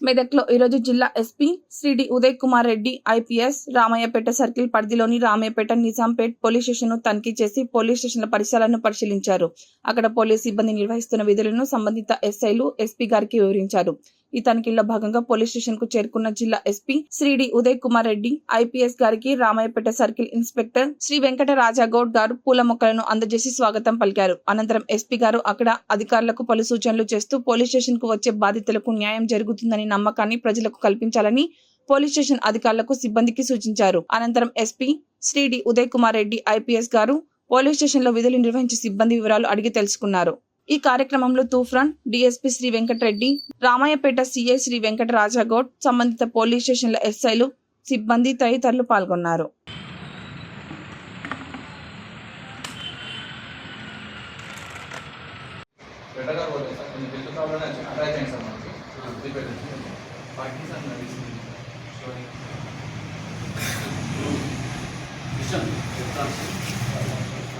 మెదక్లో ఈరోజు జిల్లా SP Shri D Uday Kumar Reddy IPS Ramayyapeta circle పరిధిలోని రామయ్యపేట నిజాంపేట్ పోలీస్ స్టేషన్ ను తనిఖీ చేసి పోలీస్ స్టేషన్ల పరిసరాలను పరిశీలించారు. అక్కడ పోలీస్ సిబ్బంది నిర్వహిస్తున్న విధులను సంబంధిత ఎస్ఐలు ఎస్పీ గారికి వివరించారు. ఈ తనిఖీల్లో భాగంగా పోలీస్ స్టేషన్ కు చేరుకున్న జిల్లా SP Shri D Uday Kumar Reddy IPS గారికి రామయ్యపేట సర్కిల్ ఇన్స్పెక్టర్ శ్రీ వెంకట రాజాగౌడ్ గారు పూల మొక్కలను అందజేసి స్వాగతం పలికారు. అనంతరం ఎస్పీ గారు అక్కడ అధికారులకు పలు సూచనలు చేస్తూ పోలీస్ స్టేషన్ కు వచ్చే బాధితులకు న్యాయం జరుగుతుందని నమ్మకాన్ని ప్రజలకు కల్పించాలని పోలీస్ స్టేషన్ అధికారులకు సిబ్బందికి సూచించారు. అనంతరం SP Shri D Uday Kumar Reddy IPS గారు పోలీస్ స్టేషన్ లో విధులు నిర్వహించే సిబ్బంది వివరాలు అడిగి తెలుసుకున్నారు. ఈ కార్యక్రమంలో తూఫ్రాన్ డిఎస్పీ శ్రీ వెంకటరెడ్డి, రామయ్యపేట సిఐ శ్రీ వెంకట రాజాగౌడ్, సంబంధిత పోలీస్ స్టేషన్ల ఎస్ఐలు, సిబ్బంది తదితరులు పాల్గొన్నారు. Vision.